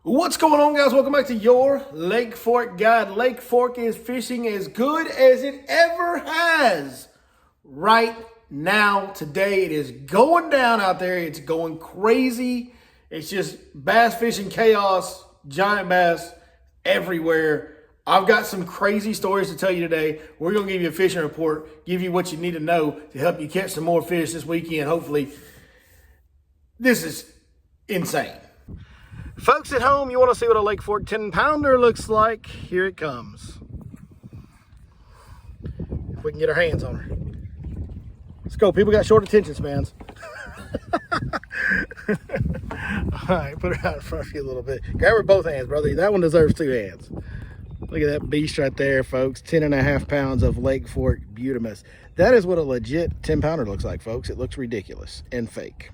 What's going on, guys? Welcome back to your Lake Fork Guide. Lake Fork is fishing as good as it ever has right now. Today it is going down out there. It's going crazy. It's just bass fishing chaos, giant bass everywhere. I've got some crazy stories to tell you today. We're going to give you a fishing report, give you what you need to know to help you catch some more fish this weekend. Hopefully, this is insane. Folks at home, you want to see what a Lake Fork 10-pounder looks like? Here it comes. If we can get our hands on her. Let's go. People got short attention spans. All right, put her out in front of you a little bit. Grab her both hands, brother. That one deserves two hands. Look at that beast right there, folks. 10.5 pounds of Lake Fork Butamus. That is what a legit 10-pounder looks like, folks. It looks ridiculous and fake.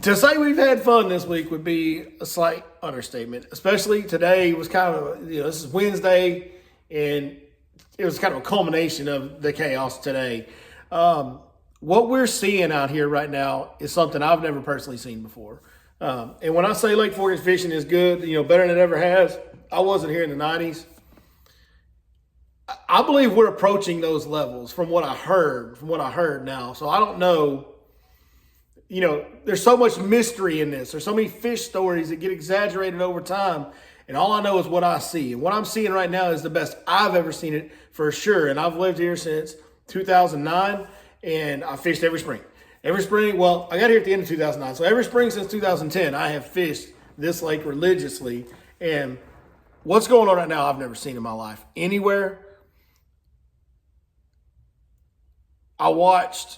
To say we've had fun this week would be a slight understatement, especially today was kind of, this is Wednesday, and it was kind of a culmination of the chaos today. What we're seeing out here right now is something I've never personally seen before. And when I say Lake Fork fishing is good, better than it ever has, I wasn't here in the 90s. I believe we're approaching those levels from what I heard now. So I don't know. There's so much mystery in this. There's so many fish stories that get exaggerated over time. And all I know is what I see. And what I'm seeing right now is the best I've ever seen it for sure. And I've lived here since 2009, and I fished every spring. Every spring, well, I got here at the end of 2009. So every spring since 2010, I have fished this lake religiously. And what's going on right now, I've never seen in my life. Anywhere. I watched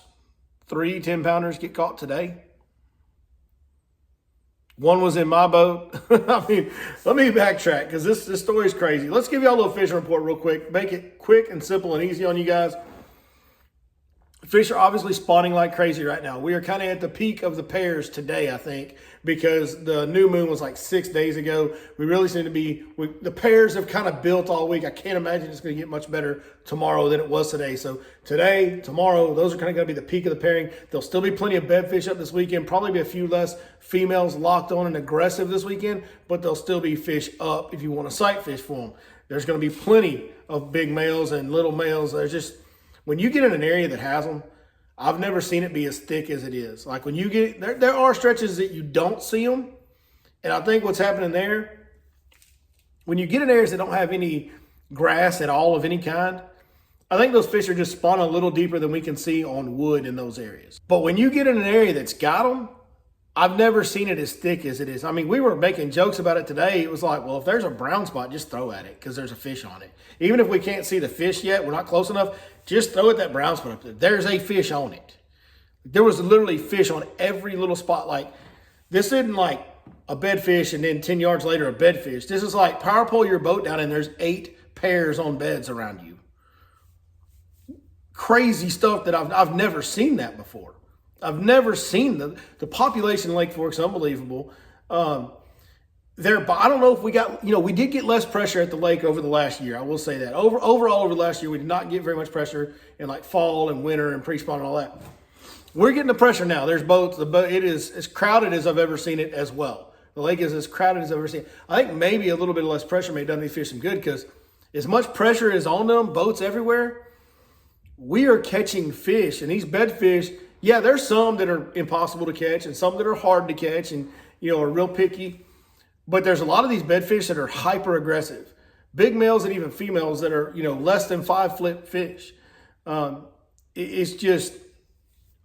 3 10-pounders get caught today. One was in my boat. Let me backtrack because this story is crazy. Let's give y'all a little fishing report real quick. Make it quick and simple and easy on you guys. Fish are obviously spawning like crazy right now. We are kind of at the peak of the pairs today, I think, because the new moon was like 6 days ago. We really seem to be, the pairs have kind of built all week. I can't imagine it's going to get much better tomorrow than it was today. So today, tomorrow, those are kind of going to be the peak of the pairing. There'll still be plenty of bedfish up this weekend. Probably be a few less females locked on and aggressive this weekend, but there'll still be fish up if you want to sight fish for them. There's going to be plenty of big males and little males. There's just, when you get in an area that has them, I've never seen it be as thick as it is. Like when you get, there are stretches that you don't see them. And I think what's happening there, when you get in areas that don't have any grass at all of any kind, I think those fish are just spawning a little deeper than we can see on wood in those areas. But when you get in an area that's got them, I've never seen it as thick as it is. I mean, we were making jokes about it today. It was like, well, if there's a brown spot, just throw at it because there's a fish on it. Even if we can't see the fish yet, we're not close enough, just throw at that brown spot up there. There's a fish on it. There was literally fish on every little spot. Like, this isn't like a bedfish and then 10 yards later a bedfish. This is like power pole your boat down and there's 8 pairs on beds around you. Crazy stuff that I've never seen that before. I've never seen the population in Lake Fork's unbelievable. I don't know if we got, we did get less pressure at the lake over the last year. I will say that. Overall, over the last year, we did not get very much pressure in like fall and winter and pre-spawn and all that. We're getting the pressure now. There's boats. It is as crowded as I've ever seen it as well. The lake is as crowded as I've ever seen it. I think maybe a little bit less pressure may have done these fish some good because as much pressure is on them, boats everywhere, we are catching fish. And these bedfish, yeah, there's some that are impossible to catch and some that are hard to catch and, are real picky. But there's a lot of these bedfish that are hyper aggressive. Big males and even females that are, less than 5-foot fish. It's just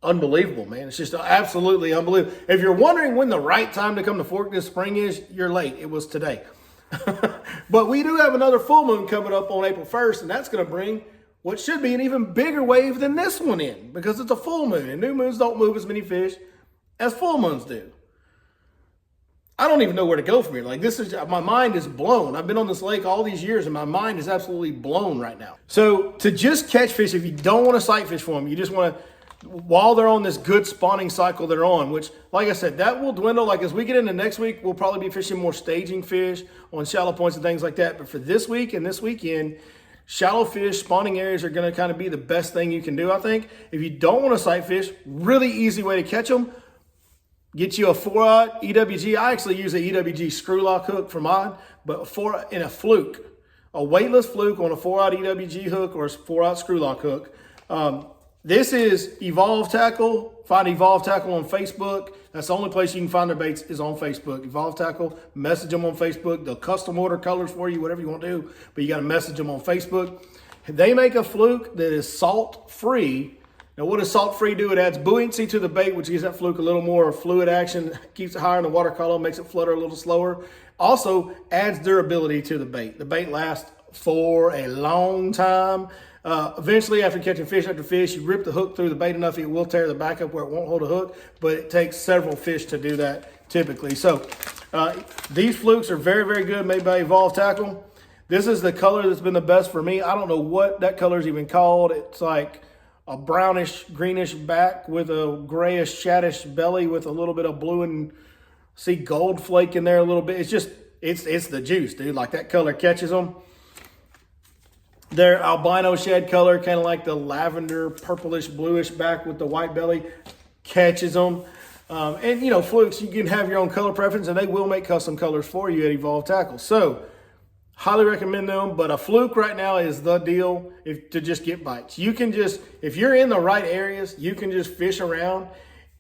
unbelievable, man. It's just absolutely unbelievable. If you're wondering when the right time to come to Fork this spring is, you're late. It was today. But we do have another full moon coming up on April 1st, and that's going to bring what should be an even bigger wave than this one in because it's a full moon, and new moons don't move as many fish as full moons do. I don't even know where to go from here. Like my mind is blown. I've been on this lake all these years and my mind is absolutely blown right now. So to just catch fish, if you don't want to sight fish for them, you just want to, while they're on this good spawning cycle they're on, which like I said, that will dwindle. Like as we get into next week, we'll probably be fishing more staging fish on shallow points and things like that. But for this week and this weekend, shallow fish, spawning areas are going to kind of be the best thing you can do, I think. If you don't want to sight fish, really easy way to catch them, Get you a 4-aught EWG. I actually use a EWG screw lock hook for mine, but in a fluke, a weightless fluke on a 4-aught EWG hook or a 4-aught screw lock hook. This is Evolve Tackle. Find Evolve Tackle on Facebook. That's the only place you can find their baits is on Facebook. Evolve Tackle, message them on Facebook. They'll custom order colors for you, whatever you want to do, but you got to message them on Facebook. They make a fluke that is salt-free. Now, what does salt-free do? It adds buoyancy to the bait, which gives that fluke a little more fluid action, keeps it higher in the water column, makes it flutter a little slower. Also, adds durability to the bait. The bait lasts for a long time. Eventually, after catching fish after fish, you rip the hook through the bait enough, it will tear the back up where it won't hold a hook, but it takes several fish to do that typically. So, these flukes are very, very good, made by Evolve Tackle. This is the color that's been the best for me. I don't know what that color is even called. It's like a brownish, greenish back with a grayish, shaddish belly with a little bit of blue and see gold flake in there a little bit. It's just, it's the juice, dude. Like that color catches them. Their albino shad color, kind of like the lavender, purplish, bluish back with the white belly, catches them. And, you know, flukes, you can have your own color preference, and they will make custom colors for you at Evolve Tackle. So, highly recommend them, but a fluke right now is the deal to just get bites. You can just, if you're in the right areas, you can just fish around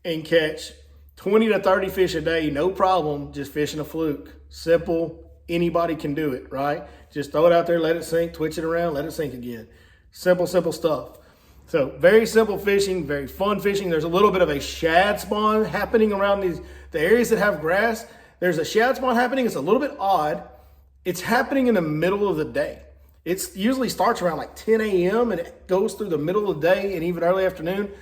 and catch 20 to 30 fish a day, no problem, just fishing a fluke. Simple, anybody can do it, right? Just throw it out there, let it sink, twitch it around, let it sink again. Simple, simple stuff. So very simple fishing, very fun fishing. There's a little bit of a shad spawn happening around the areas that have grass. There's a shad spawn happening. It's a little bit odd. It's happening in the middle of the day. It usually starts around like 10 a.m. and it goes through the middle of the day and even early afternoon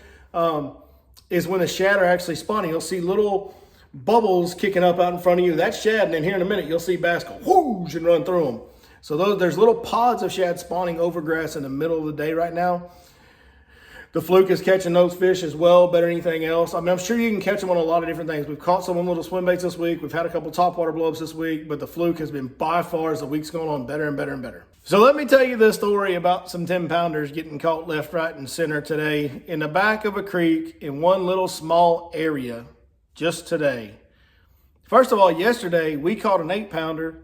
is when the shad are actually spawning. You'll see little bubbles kicking up out in front of you. That's shad, and then here in a minute, you'll see bass go whoosh and run through them. So there's little pods of shad spawning over grass in the middle of the day right now. The fluke is catching those fish as well, better than anything else. I mean, I'm sure you can catch them on a lot of different things. We've caught some on little swim baits this week. We've had a couple topwater blow-ups this week, but the fluke has been by far, as the week's going on, better and better and better. So let me tell you this story about some 10-pounders getting caught left, right, and center today in the back of a creek in one little small area just today. First of all, yesterday we caught an 8-pounder,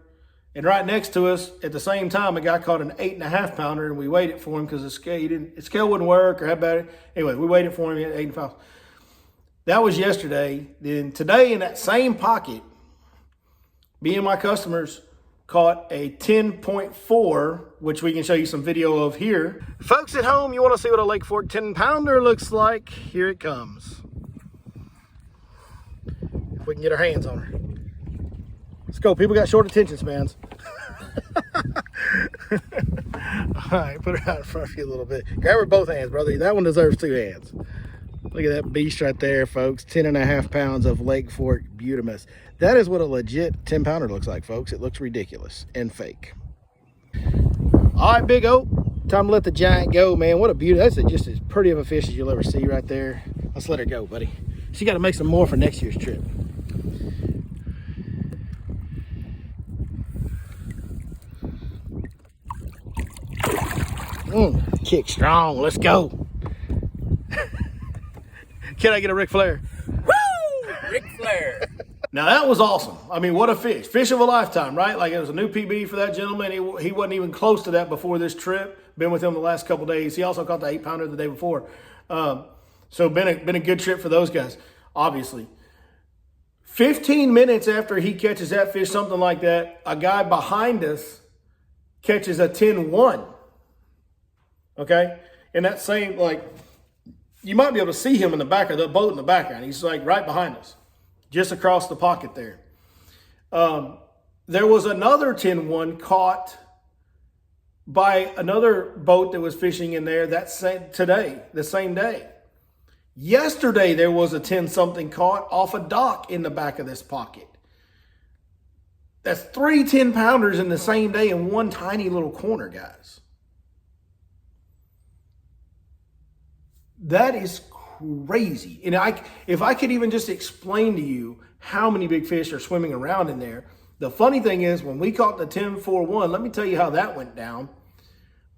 and right next to us at the same time, a guy caught an 8.5-pounder, and we waited for him because his scale wouldn't work or had better. Anyway, we waited for him. He had 8.5. That was yesterday. Then today, in that same pocket, me and my customers caught a 10.4, which we can show you some video of here. Folks at home, you want to see what a Lake Fork 10-pounder looks like? Here it comes. If we can get our hands on her. Let's go. People got short attention spans. All right, put her out in front of you a little bit. Grab her both hands, brother. That one deserves 2 hands. Look at that beast right there, folks. 10.5 pounds of Lake Fork Butamus. That is what a legit 10-pounder looks like, folks. It looks ridiculous and fake. All right, Big O. Time to let the giant go, man. What a beauty. That's just as pretty of a fish as you'll ever see right there. Let's let her go, buddy. She got to make some more for next year's trip. Kick strong. Let's go. Can I get a Ric Flair? Woo! Ric Flair. Now that was awesome. I mean, what a fish. Fish of a lifetime, right? Like it was a new PB for that gentleman. He wasn't even close to that before this trip. Been with him the last couple days. He also caught the 8-pounder the day before. So been a good trip for those guys, obviously. 15 minutes after he catches that fish, something like that, a guy behind us catches a 10-1. Okay? And that same, like, you might be able to see him in the back of the boat in the background. He's like right behind us, just across the pocket there. There was another 10-1 caught by another boat that was fishing in there the same day. Yesterday, there was a 10-something caught off a dock in the back of this pocket. That's 3 10-pounders in the same day in one tiny little corner, guys. That is crazy. And if I could even just explain to you how many big fish are swimming around in there. The funny thing is, when we caught the 10-4-1, let me tell you how that went down.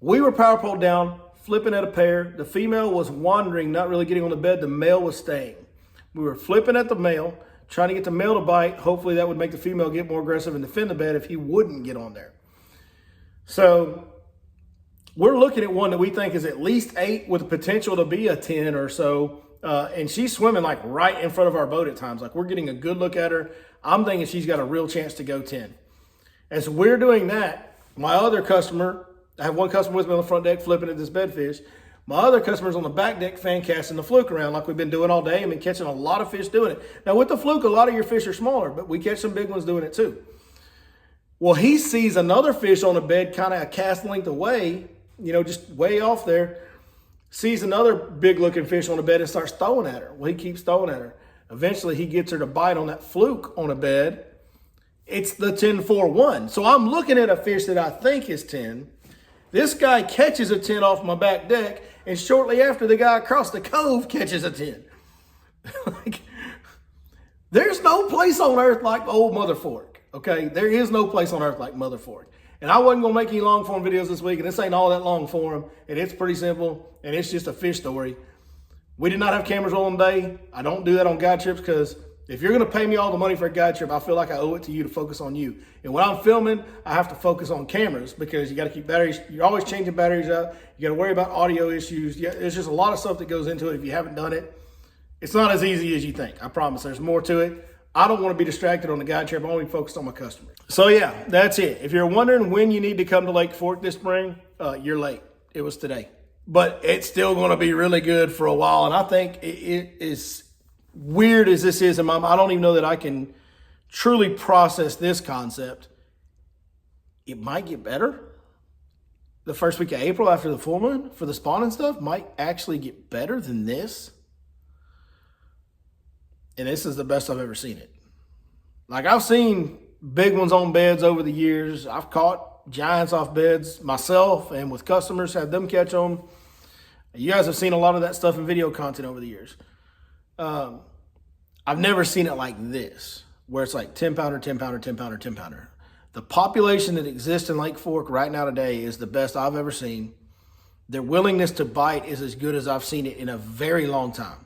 We were power pole down, flipping at a pair. The female was wandering, not really getting on the bed. The male was staying. We were flipping at the male, trying to get the male to bite. Hopefully that would make the female get more aggressive and defend the bed if he wouldn't get on there. So we're looking at one that we think is at least 8 with the potential to be a 10 or so. And she's swimming like right in front of our boat at times. Like we're getting a good look at her. I'm thinking she's got a real chance to go 10. As we're doing that, my other customer, I have one customer with me on the front deck flipping at this bedfish. My other customer's on the back deck fan casting the fluke around like we've been doing all day and been catching a lot of fish doing it. Now with the fluke, a lot of your fish are smaller, but we catch some big ones doing it too. Well, he sees another fish on the bed kind of a cast length away, just way off there, sees another big looking fish on the bed and starts throwing at her. Well, he keeps throwing at her. Eventually he gets her to bite on that fluke on a bed. It's the 10-4-1. So I'm looking at a fish that I think is 10. This guy catches a 10 off my back deck, and shortly after, the guy across the cove catches a 10. There's no place on earth like old Mother Fork, okay? There is no place on earth like Mother Fork. And I wasn't going to make any long form videos this week, and this ain't all that long form, and it's pretty simple, and it's just a fish story. We did not have cameras rolling today. I don't do that on guide trips because if you're going to pay me all the money for a guide trip, I feel like I owe it to you to focus on you. And when I'm filming, I have to focus on cameras because you got to keep batteries. You're always changing batteries out. You got to worry about audio issues. There's just a lot of stuff that goes into it. If you haven't done it, it's not as easy as you think. I promise there's more to it. I don't want to be distracted on the guide trip. I want to be focused on my customers. So yeah, that's it. If you're wondering when you need to come to Lake Fork this spring, you're late. It was today. But it's still going to be really good for a while. And I think it is weird as this is, and I don't even know that I can truly process this concept. It might get better. The first week of April after the full moon for the spawning stuff might actually get better than this. And this is the best I've ever seen it. Like I've seen big ones on beds over the years. I've caught giants off beds myself and with customers, had them catch them. You guys have seen a lot of that stuff in video content over the years. I've never seen it like this, where it's like 10 pounder, 10 pounder, 10 pounder, 10 pounder. The population that exists in Lake Fork right now today is the best I've ever seen. Their willingness to bite is as good as I've seen it in a very long time.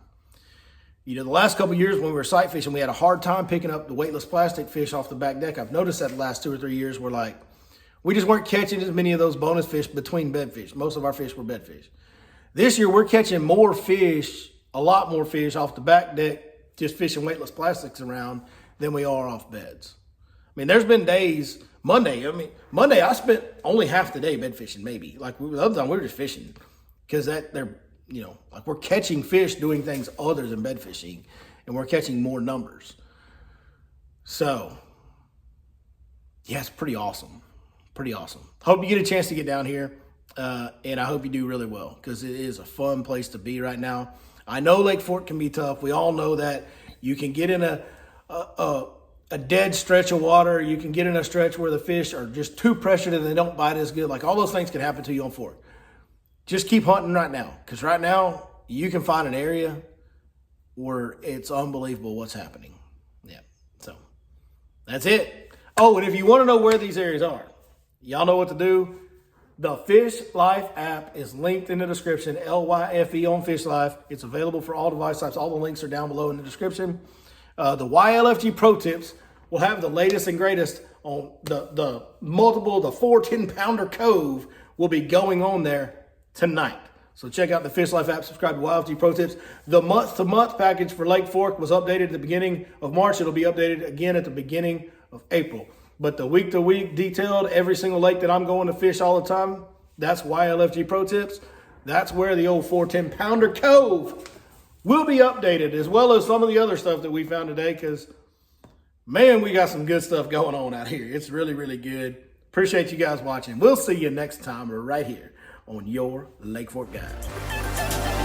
The last couple of years when we were sight fishing, we had a hard time picking up the weightless plastic fish off the back deck. I've noticed that the last 2 or 3 years we just weren't catching as many of those bonus fish between bedfish. Most of our fish were bedfish. This year we're catching more fish, a lot more fish off the back deck, just fishing weightless plastics around than we are off beds. I mean, there's been days, Monday I spent only half the day bed fishing, maybe. Like the other time we were just fishing because we're catching fish doing things other than bed fishing, and we're catching more numbers. So, yeah, it's pretty awesome. Pretty awesome. Hope you get a chance to get down here, and I hope you do really well because it is a fun place to be right now. I know Lake Fork can be tough. We all know that. You can get in a dead stretch of water. You can get in a stretch where the fish are just too pressured and they don't bite as good. Like all those things can happen to you on Fork. Just keep hunting right now because right now you can find an area where it's unbelievable what's happening. Yeah, so that's it. Oh, and if you want to know where these areas are, y'all know what to do. The Fish Life app is linked in the description, LYFE on Fish Life. It's available for all device types. All the links are down below in the description. The YLFG Pro Tips will have the latest and greatest on the 4 10-pounder Cove will be going on there tonight. So check out the Fish Life app, subscribe to YLFG Pro Tips. The month-to-month package for Lake Fork was updated at the beginning of March. It'll be updated again at the beginning of April. But the week-to-week detailed, every single lake that I'm going to fish all the time, that's YLFG Pro Tips. That's where the old 4 10-pounder Cove will be updated, as well as some of the other stuff that we found today, because, man, we got some good stuff going on out here. It's really, really good. Appreciate you guys watching. We'll see you next time right here on your Lake Fork Guide.